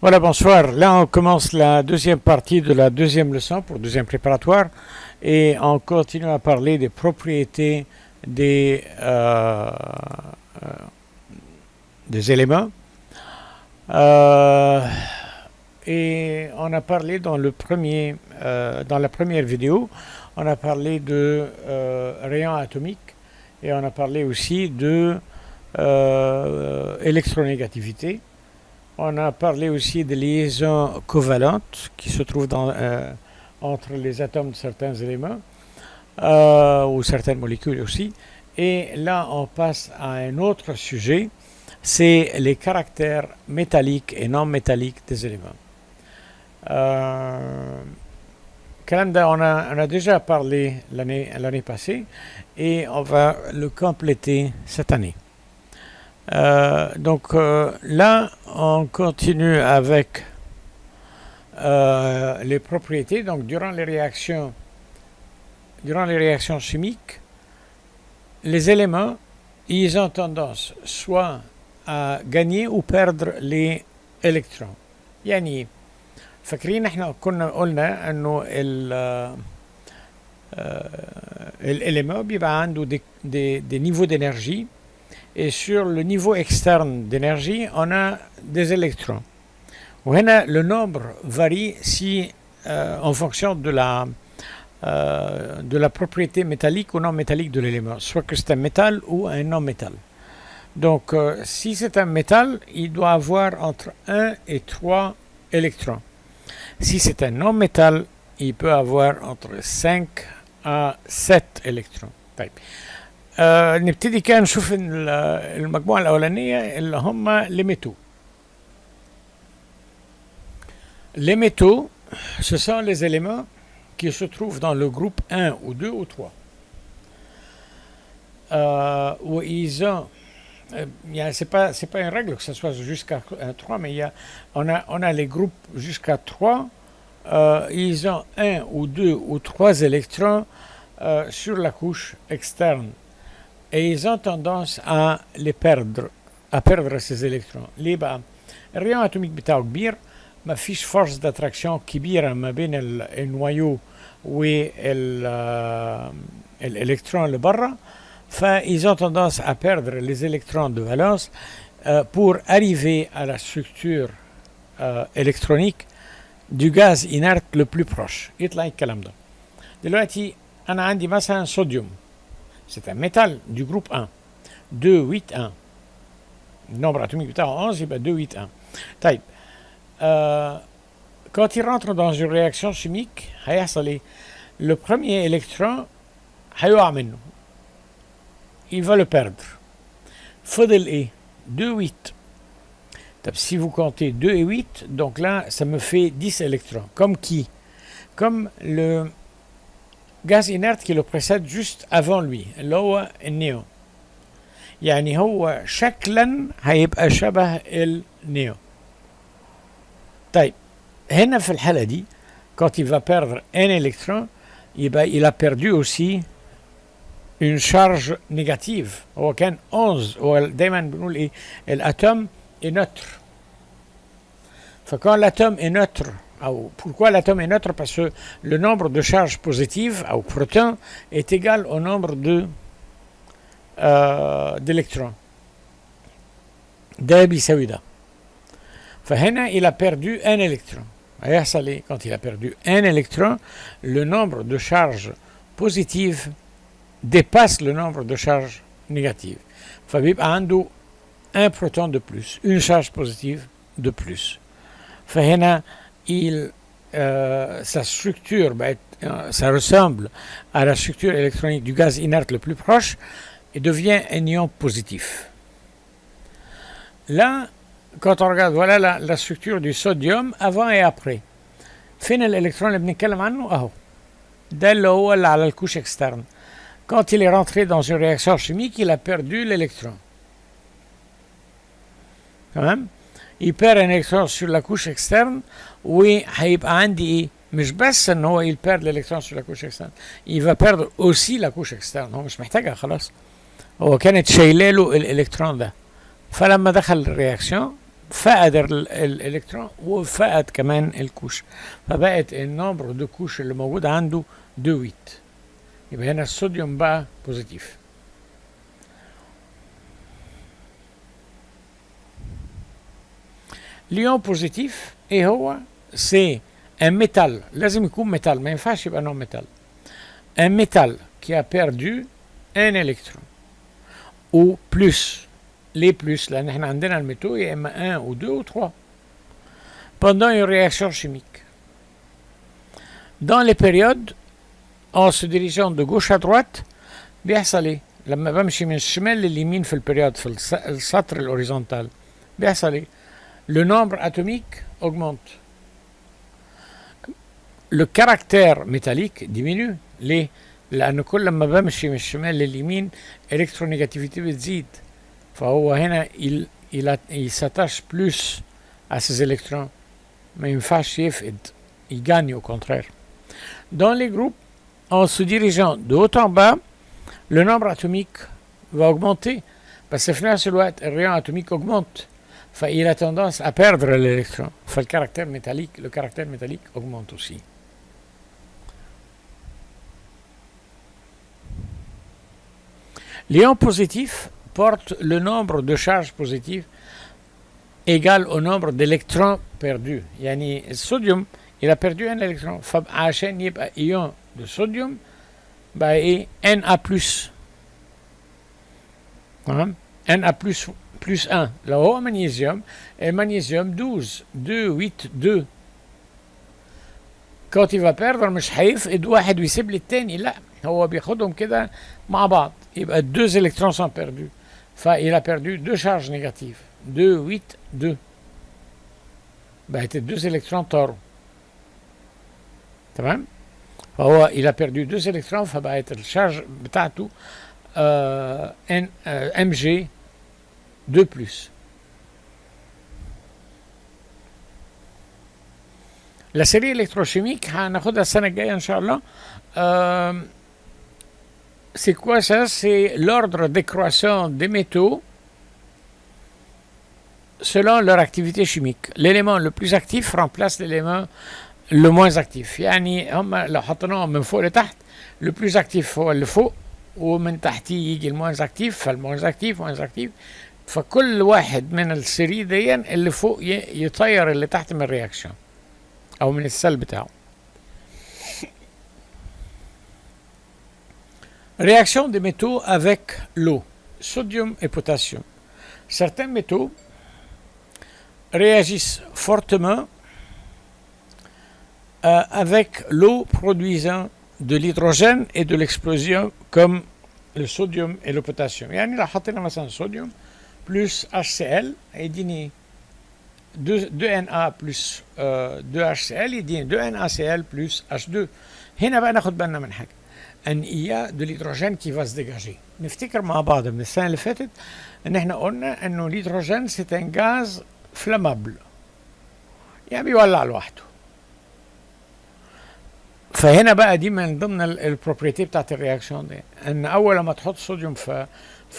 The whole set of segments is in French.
Voilà, bonsoir. Là, on commence la deuxième partie de la deuxième leçon pour deuxième préparatoire et on continue à parler des propriétés euh, des éléments. Euh, et on a parlé dans la première vidéo, on a parlé de rayons atomiques et on a parlé aussi de électronégativité. On a parlé aussi des liaisons covalentes qui se trouvent entre les atomes de certains éléments ou certaines molécules aussi. Et là, on passe à un autre sujet, c'est les caractères métalliques et non métalliques des éléments. On a déjà parlé l'année passée et on va le compléter cette année. Là, on continue avec les propriétés. Donc, durant les réactions chimiques, les éléments, ils ont tendance soit à gagner ou perdre les électrons. يعني فاكرين احنا كنا قلنا انه l'élément بيبقى عنده des niveaux d'énergie. Et sur le niveau externe d'énergie, on a des électrons. وهنا le nombre varie en fonction de la propriété métallique ou non métallique de l'élément, soit que c'est un métal ou un non-métal. Donc, si c'est un métal, il doit avoir entre 1 et 3 électrons. Si c'est un non-métal, il peut avoir entre 5 à 7 électrons. طيب. نبتدي كده نشوف المجموعة الأولانية اللي هم les métaux. Les métaux, ce sont les éléments qui se trouvent dans le groupe 1 ou 2 ou 3. Où ils ont, c'est pas une règle que ce soit jusqu'à 3, mais on a les groupes jusqu'à 3. Ils ont 1 ou 2 ou 3 électrons sur la couche externe. Et ils ont tendance à perdre ces électrons. ليه بقى؟ الريون اتوميك بتاعه كبير، ما فيش فورس d'attraction كبيرة ما بين النويو والإلكترون اللي برا، فإils ont tendance à perdre les électrons de valence pour arriver à la structure électronique du gaz inerte le plus proche. يطلع الكلام ده. دلوقتي أنا عندي مثلا صوديوم. C'est un métal du groupe 1. 2, 8, 1. Le nombre atomique بتاعه 11, يبقى 2, 8, 1. طيب. Quand il rentre dans une réaction chimique, هيحصل ايه؟ Le premier électron هيقع منه. Il va le perdre. فضل ايه؟ 2, 8. طب si vous comptez 2 et 8, donc là, ça me fait 10 électrons. Comme qui? Comme le gaz inerte qui le précède juste avant lui اللي هو النيو. يعني هو شكلا هيبقى شبه النيو. طيب هنا في الحالة دي quand il va perdre un électron يبقى il a perdu aussi une charge négative. هو كان 11. هو دايما بنقول ايه؟ الاتوم est neutre. فكان الاتوم est neutre. Pourquoi l'atome est neutre? Parce que le nombre de charges positives, ou protons, est égal au nombre d'électrons. ده بيساوي ده. فهنا il a perdu un électron. هيحصل ايه؟ Quand il a perdu un électron, le nombre de charges positives dépasse le nombre de charges négatives. فبيبقى عنده un proton de plus, une charge positive de plus. فهنا sa structure, ça ressemble à la structure électronique du gaz inerte le plus proche et devient un ion positif. Là, quand on regarde, voilà la structure du sodium avant et après. فين الإلكترون اللي بنتكلم عنه؟ أهو. ده اللي هو اللي على الكوش externe. Quand il est rentré dans une réaction chimique, il a perdu l'électron. تمام؟ il perd un électron sur la couche externe وهيبقى عندي ايه؟ مش بس ان هو il perd l'électron sur la couche externe, il va perdre aussi la couche externe. هو مش محتاجها خلاص، هو كانت شايله له الالكترون ده، فلما دخل الرياكسيون فقد الالكترون وفقد كمان الكوش، فبقت النمبر دو كوش اللي موجود عنده 2 يبقى هنا الصوديوم بقى بوزيتيف. ليون بوزيتيف ايه هو؟ سي ان ميتال، لازم يكون ميتال، ما ينفعش يبقى نون ميتال. ان ميتال qui a perdu un électron ou plus. ليه plus؟ لان احنا عندنا الميتaux يا اما 1 ou 2 ou 3 pendant une réaction chimique. Dans les périodes en se dirigeant de gauche à droite بيحصل ايه؟ لما بمشي من الشمال لليمين في البريود في السطر الهوريزونتال بيحصل ايه؟ le nombre atomique augmente. Le caractère métallique diminue. ليه؟ لأن كل ما بمشي من الشمال لليمين الكترونيجاتيفيتي بتزيد، فهو هنا il s'attache plus à ces électrons، ما ينفعش يفقد، il gagne au contraire. Dans les groupes, en se dirigeant de haut en bas, le nombre atomique va augmenter parce que في نفس الوقت الريون atomique augmente. فإل a tendance à perdre l'électron. Le caractère métallique augmente aussi. L'ion positif porte le nombre de charges positives égal au nombre d'électrons perdus. يعني الصوديوم il a perdu un électron، فعشان يبقى ion de sodium بقى ايه؟ Na+. تمام؟ Na+. plus 1. لو هو مغنيسيوم، المغنيسيوم 12 2 8 2. quand il va perdre مش هيفقد واحد ويسيب لي التاني، لا هو بياخدهم كده مع بعض، يبقى 2 électrons sont perdus. فil a perdu 2 charges négatives 2 8 2. بقت ال 2 électrons طاروا. تمام؟ فهو il a perdu 2 électrons فبقت الشارج بتاعته Mg 2+. La série électrochimique هناخدها السنة الجاية إن شاء الله. C'est quoi ça? C'est l'ordre décroissant des métaux selon leur activité chimique. L'élément le plus actif remplace l'élément le moins actif. يعني هم لو حطيناهم من فوق لتحت le plus actif هو اللي فوق ومن تحتيه يجي الموانز اكتيف، فالموانز اكتيف موانز اكتيف، فكل واحد من السري دي اللي فوق يطير اللي تحت من الرياكشن او من السل بتاعه. Réaction des métaux avec l'eau, sodium et potassium. Certains métaux réagissent fortement avec l'eau produisant de l'hydrogène et de l'explosion comme le sodium et le potassium. يعني لو حطينا مثلا صوديوم plus HCl يديني 2Na plus 2HCl يديني 2NaCl plus H2. هنا بقى ناخد بالنا من حاجة، ان il y a de l'hydrogène qui va se dégager. نفتكر مع بعض من السنة اللي فاتت ان احنا قلنا انه الهيدروجين c'est un gaz flammable، يعني بيولع لوحده. فهنا بقى دي من ضمن البروبريتي بتاعت الرياكشن دي، ان اول ما تحط صوديوم في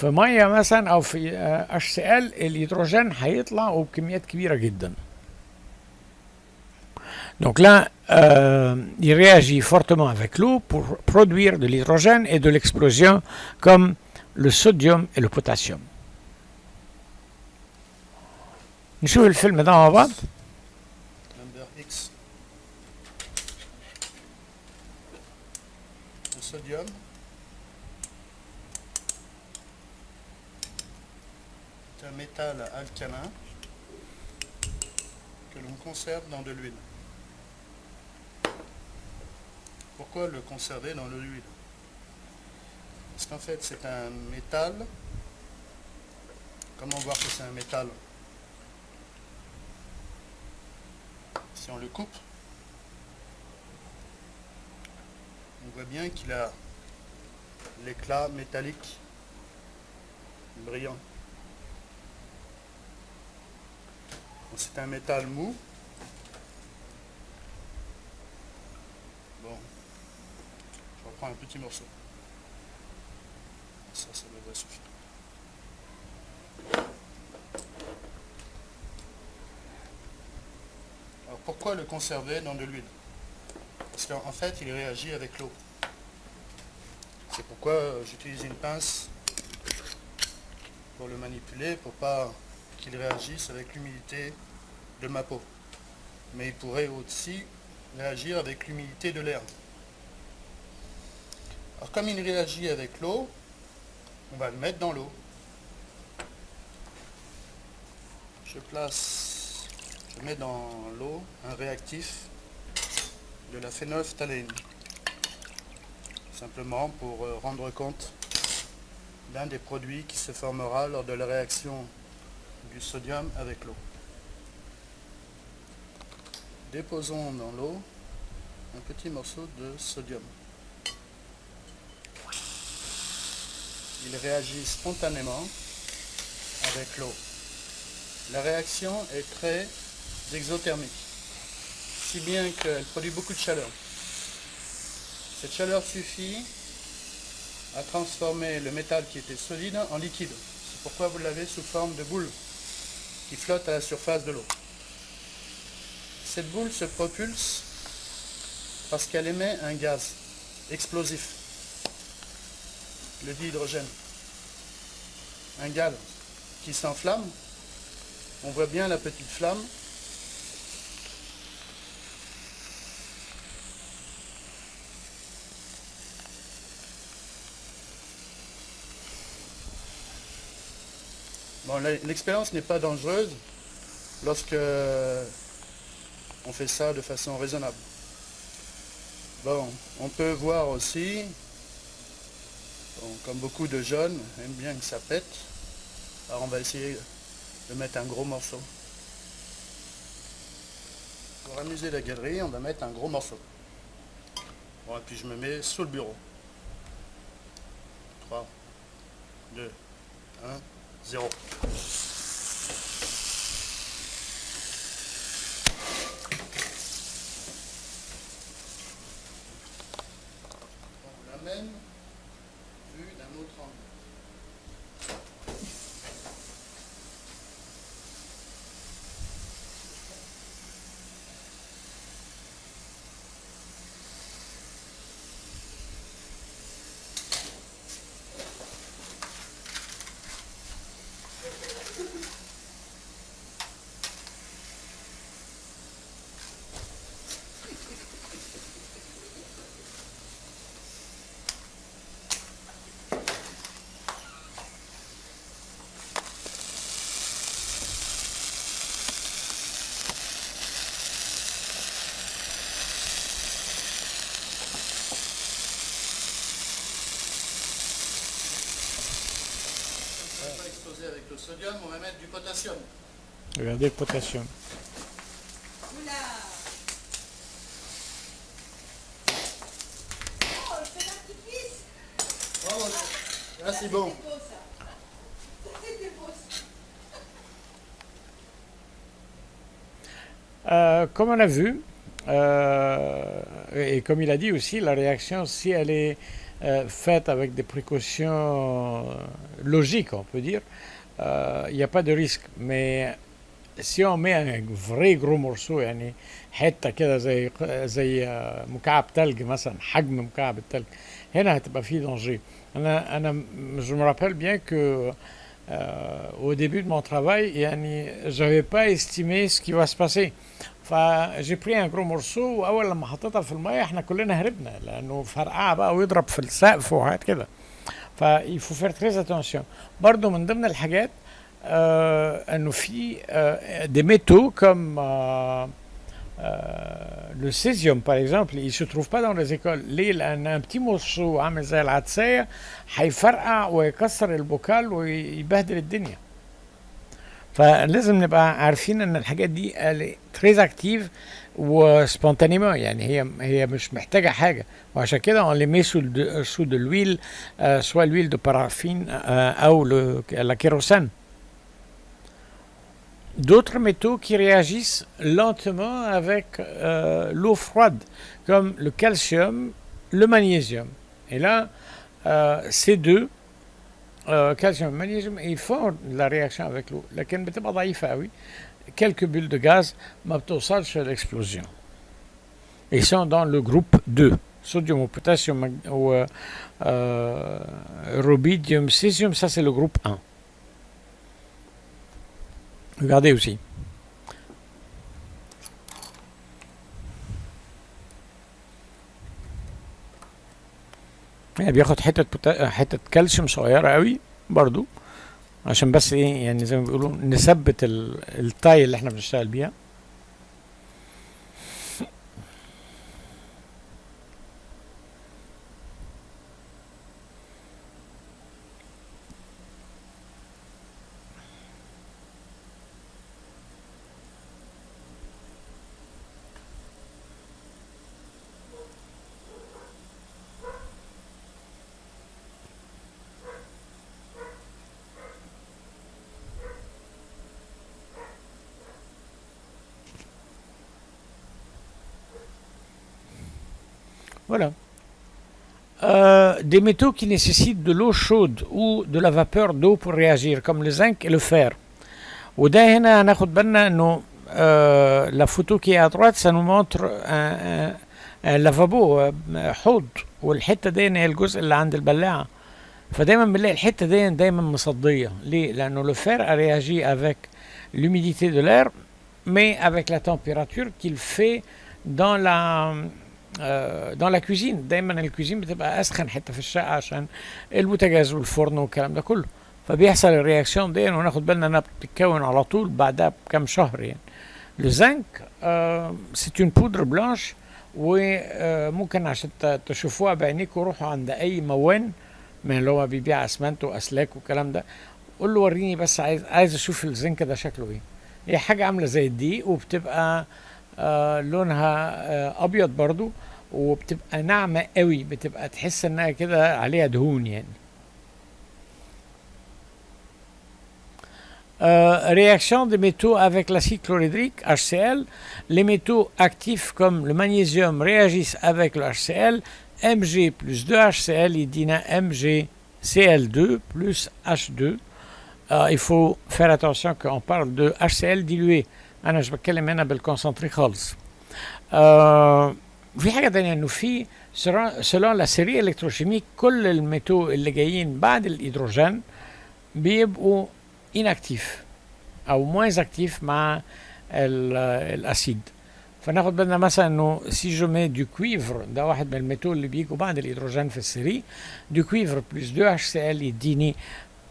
ميه مثلا او في HCl الهيدروجين هيطلع وبكميات كبيره جدا. Donc là, il réagit fortement avec l'eau pour produire de l'hydrogène et de l'explosion comme le sodium et le potassium. نشوف الفيلم ده مع بعض. Sodium est un métal alcalin que l'on conserve dans de l'huile. Pourquoi le conserver dans de l'huile? Parce qu'en fait c'est un métal. Comment voir que c'est un métal? Si on le coupe, on voit bien qu'il a l'éclat métallique brillant. C'est un métal mou. Bon, je reprends un petit morceau. Ça devrait suffire. pourquoi le conserver dans de l'huile? Parce qu'en fait, il réagit avec l'eau. C'est pourquoi j'utilise une pince pour le manipuler, pour pas qu'il réagisse avec l'humidité de ma peau. Mais il pourrait aussi réagir avec l'humidité de l'air. Alors comme il réagit avec l'eau, on va le mettre dans l'eau. Je mets dans l'eau un réactif de la phénolphtaléine, simplement pour rendre compte d'un des produits qui se formera lors de la réaction du sodium avec l'eau. Déposons dans l'eau un petit morceau de sodium. Il réagit spontanément avec l'eau. La réaction est très exothermique, si bien qu'elle produit beaucoup de chaleur. Cette chaleur suffit à transformer le métal qui était solide en liquide. C'est pourquoi vous l'avez sous forme de boule qui flotte à la surface de l'eau. Cette boule se propulse parce qu'elle émet un gaz explosif, le dihydrogène. Un gaz qui s'enflamme. On voit bien la petite flamme. Bon, l'expérience n'est pas dangereuse lorsque on fait ça de façon raisonnable. Bon, on peut voir aussi, bon, comme beaucoup de jeunes aiment bien que ça pète, alors on va essayer de mettre un gros morceau. Pour amuser la galerie, on va mettre un gros morceau. Bon, et puis je me mets sous le bureau. 3, 2, 1, 0. On l'amène vue d'un autre angle. Pas exploser avec le sodium, on va mettre du potassium. Regardez le potassium. Oula! Oh, le feu d'artifice! Oh, là c'est bon. C'était beau, ça. Ça, c'était beau, ça. Comme on a vu, et comme il a dit aussi, la réaction, si elle est faite avec des précautions logiques, on peut dire, il n'y a pas de risque. Mais si on met un vrai gros morceau يعني حته كده زي مكعب تلج مثلا حجم مكعب التلج هنا هتبقى فيه danger. Je me rappelle bien que au début de mon travail يعني j'avais pas estimé ce qui va se passer. فجي pris un gros morceau واول لما حطيتها في الميه احنا كلنا هربنا لانه فرقعه بقى ويضرب في السقف وحاجات كده. فil faut faire très attention. برضو من ضمن الحاجات انه في des métaux comme le césium par exemple, il se trouve pas dans les écoles. ليه؟ لان un petit morceau عامل زي العدسية هيفرقع ويكسر البوكال ويبهدل الدنيا. فلازم نبقى عارفين ان الحاجات دي très active وسبونتانيمون، يعني هي مش محتاجة حاجة، وعشان كده on les met sous de l'huile, soit l'huile de paraffine ou la kérosène. D'autres métaux qui réagissent lentement avec l'eau froide, comme le calcium, le magnésium. Et là, ces deux, calcium et magnésium, ils font la réaction avec l'eau. لكن بتبقى ضعيفة قوي. quelques bulles de gaz ما بتوصلش l'explosion. Ils sont dans le groupe 2. Sodium ou potassium ou rubidium, césium, ça c'est le groupe 1. Regardez aussi. يعني بياخد حتة كالسيوم صغيرة قوي برضو عشان بس ايه يعني زي ما بيقولوا نثبت التاي اللي احنا بنشتغل بيها. Voilà. Des métaux qui nécessitent de l'eau chaude ou de la vapeur d'eau pour réagir, comme le zinc et le fer. وده هنا هناخد بالنا انه la photo qui est à droite ça nous montre un lavabo حوض والحته دي هي الجزء اللي عند البلاعه فدايما بنلاقي الحته دي دايما مصديه ليه؟ لانه le fer a réagi avec l'humidité de l'air mais avec la température qu'il fait dans la cuisine. دايما الكوزين بتبقى اسخن حته في الشقه عشان البوتاجاز والفرن والكلام ده كله فبيحصل الرياكسيون دي وناخد بالنا انها بتتكون على طول بعدها بكام شهر يعني. Le zinc c'est une poudre blanche وممكن عشان تشوفوها بعينيكوا روحوا عند اي موان من اللي هو بيبيع اسمنت واسلاك والكلام ده قول له وريني بس عايز اشوف الزنك ده شكله ايه. هي حاجه عامله زي الدقيق وبتبقى لونها ابيض برضو وبتبقى ناعمه قوي بتبقى تحس انها كده عليها دهون يعني. Réaction des métaux avec l'acide chlorhydrique HCl. Les métaux actifs comme le magnésium réagissent avec le HCl. Mg plus 2HCl يدينا MgCl2 plus H2. Il faut faire attention qu'on parle de HCl dilué. أنا مش بتكلم هنا بالconcentré خالص. في حاجة تانية إنه في selon la série électrochimique كل الميتaux اللي جايين بعد الهيدروجين بيبقوا inactifs أو moins actifs مع الأسيد. فناخد بالنا مثلا إنه si je mets du cuivre ده واحد من الميتaux اللي بيجوا بعد الهيدروجين في السيري du cuivre plus 2HCl يديني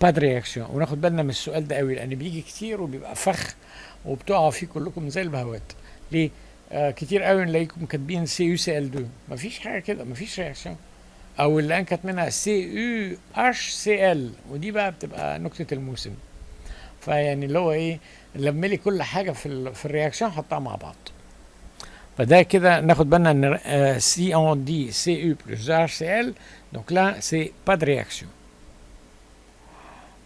pas de réaction. وناخد بالنا من السؤال ده قوي لأن بيجي كتير وبيبقى فخ وبتقعوا فيه كلكم زي البهوات. ليه؟ كتير قوي نلاقيكم كاتبين CuCl2 مفيش حاجه كده مفيش رياكشن او اللي انكت منها CuHCl ودي بقى بتبقى نكته الموسم. فيعني اللي هو ايه لم لي كل حاجه في الرياكشن حطها مع بعض. فده كده ناخد بالنا ان si on dit Cu plus HCl donc là c'est pas de réaction.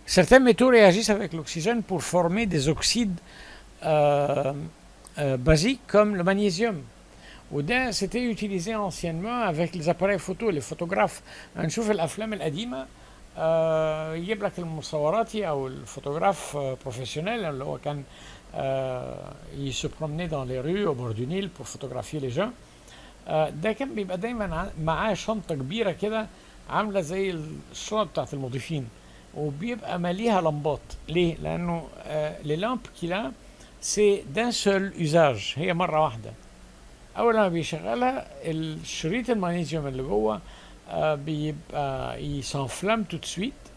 Certains métaux réagissent avec l'oxygène pour former des oxydes basiques comme le magnésium. وده c'était utilisé anciennement avec les appareils photo les photographes. هنشوف الافلام القديمه يجيب لك المصوراتي او الفوتوغراف بروفيسيونيل اللي هو كان il se promenait dans les rues au bord du Nil pour photographier les gens. ده كان بيبقى دايما معاه شنطه كبيره كده عامله زي الشنط بتاعت المضيفين وبيبقى ماليها لمبات. ليه؟ لانه les lampes qu'il a c'est d'un seul usage هي مره واحده. اول ما بيشغلها الشريط المغنيسيوم اللي جوه بيبقى il s'enflamme tout de suite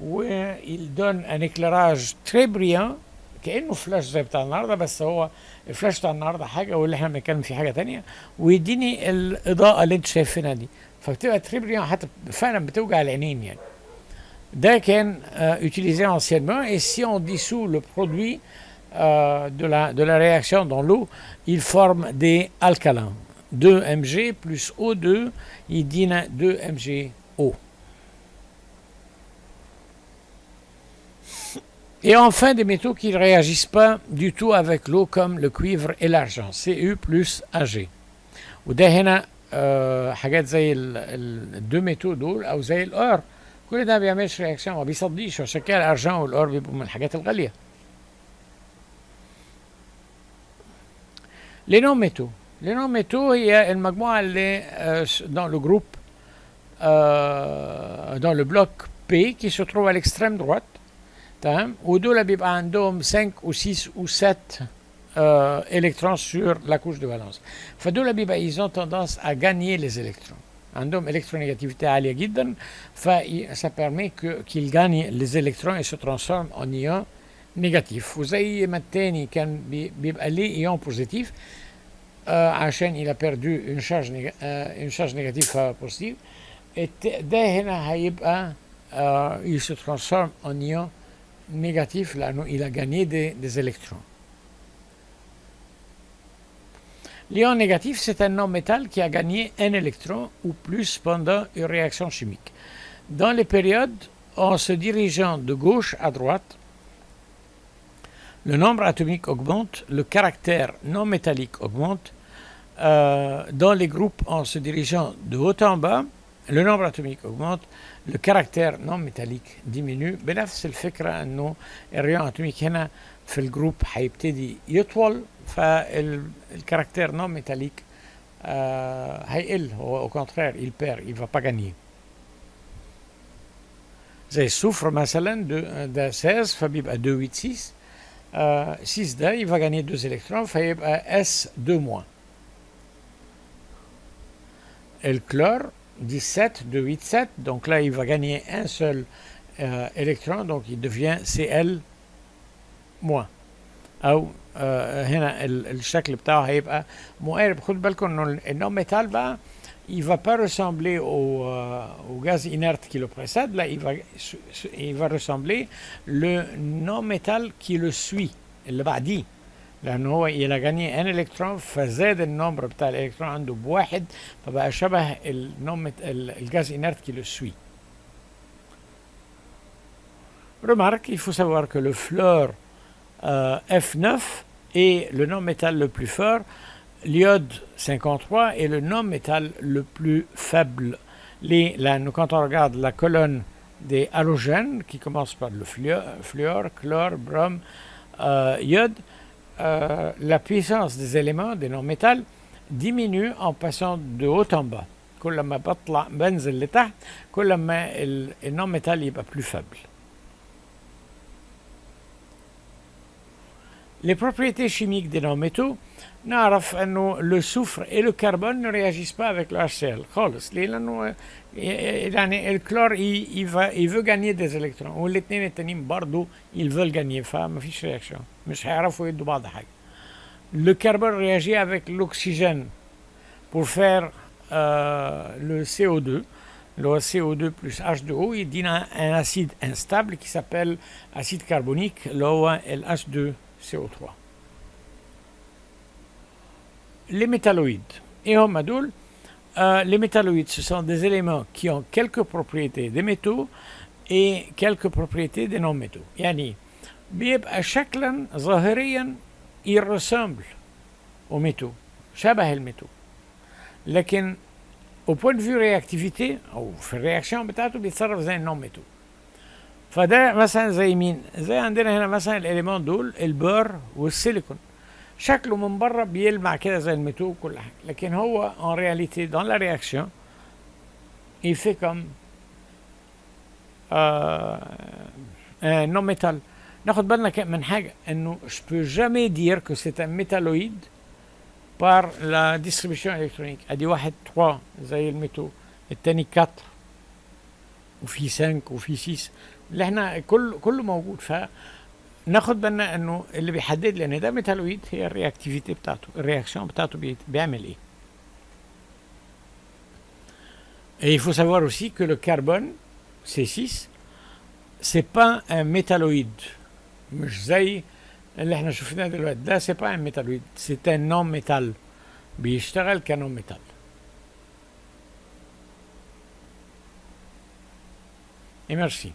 و il donne un éclairage très brillant كانه فلاش زي بتاع النهارده بس هو الفلاش بتاع النهارده حاجه واللي احنا بنتكلم فيه حاجه تانية ويديني الاضاءه اللي انتوا شايفينها دي فبتبقى très brillant حتى فعلا بتوجع العينين يعني. ده كان utilisé anciennement et si on dissout le produit de la réaction dans l'eau, il forme des alcalins. 2Mg plus O2, il donne 2MgO. Et enfin, des métaux qui ne réagissent pas du tout avec l'eau, comme le cuivre et l'argent, Cu plus Ag. وده هنا حاجات زي الدو ميتو دول أو زي الأور. كل ده ما بيعملش رياكشن ما بيصديش وعشان كده الأرجان والأور بيبقوا من الحاجات الغالية. Les non-métaux. Les non-métaux هي المجموعة اللي dans le groupe dans le bloc P qui se trouve à l'extrême droite. تمام ودول بيبقى عندهم 5 ou 6 ou 7 électrons sur la couche de valence. فدول بيبقى ils ont tendance à gagner les électrons. عندهم électronégativité عالية جدا ça permet qu'ils gagnent les électrons et se transforment en ions négatifs. وزي ما التاني كان بيبقى ليه ion positif عشان il a perdu une charge négative positive. ده هنا هيبقى il se transforme en ion négatif لأنه il a gagné des électrons. L'ion négatif, c'est un non-métal qui a gagné un électron ou plus pendant une réaction chimique. Dans les périodes, en se dirigeant de gauche à droite, le nombre atomique augmente, le caractère non métallique augmente. Dans les groupes, en se dirigeant de haut en bas, le nombre atomique augmente, le caractère non métallique diminue. بنفس الفكرة انه الريون atomique هنا في الجروب هيبتدي يطول فالكاركتير non métallique هيقل. هو au contraire il perd, il va pas gagner. زي الصفر مثلا ده 16 فبيبقى 2 8 6 6 ده il va gagner 2 électrons فيبقى S2-. Et le chlore 17 2 8 7 donc là il va gagner un seul électron donc il devient Cl-. او هنا الشكل بتاعه هيبقى مقارب. خد بالكم انه النون ميتال بقى il va pas ressembler au gaz inerte qui le précède. Là il va ressembler le non métal qui le suit اللي بعديه لانه هو il a gagné un électron فزاد النمبر بتاع الالكترون عنده بواحد فبقى شبه الgaz inerte qui le suit. Remarque, il faut savoir que le fluor F9 est le non-métal le plus fort, l'iode 53 est le non-métal le plus faible. Là, quand on regarde la colonne des halogènes qui commence par le fluor, chlore, brome, iode, la puissance des éléments, des non-métals, diminue en passant de haut en bas. كل ما بنزل لتحت كل ما النون-métal يبقى plus faible. Les propriétés chimiques des non-métaux, نعرف انه le soufre et le carbone ne réagissent pas avec le HCl خالص. ليه؟ لانه يعني الكلور il veut gagner des électrons والاثنين التانيين برضه ils veulent gagner فما فيش réaction. مش هيعرفوا يدوا بعض حاجة. Le carbone réagit avec l'oxygène pour faire le CO2. Le CO2 plus H2O يدينا un acide instable qui s'appelle acide carbonique اللي هو ال H2CO3. Les métalloïdes. Et هم دول les métalloïdes, ce sont des éléments qui ont quelques propriétés des métaux et quelques propriétés des non-métaux. يعني بيبقى شكلا ظاهريا il ressemble aux métaux شبه الميتaux لكن au point de vue réactivité او في الرياكشن بتاعته بيتصرف زي النون ميتو. فده مثلا زي مين؟ زي عندنا هنا مثلا الاليمون دول البور والسيليكون شكله من بره بيلمع كده زي الميتو وكل حاجه لكن هو en réalité dans la réaction il fait comme un non métal. ناخد بالنا من حاجه انه je peux jamais dire que c'est un métalloïde par la distribution électronique. ادي واحد 3 زي الميتو التاني 4 وفي 5 وفي 6 اللي احنا كله موجود. فناخد بالنا انه اللي بيحدد لي ان ده ميتالويد هي الرياكتيفيتي بتاعته الرياكشن بتاعته بيعمل ايه. Et il faut savoir aussi que le carbone C6 c'est pas un métalloïde مش زي اللي احنا شفناه دلوقتي. ده c'est pas un métalloïde c'est un non métal بيشتغل كنون ميتال. Et merci.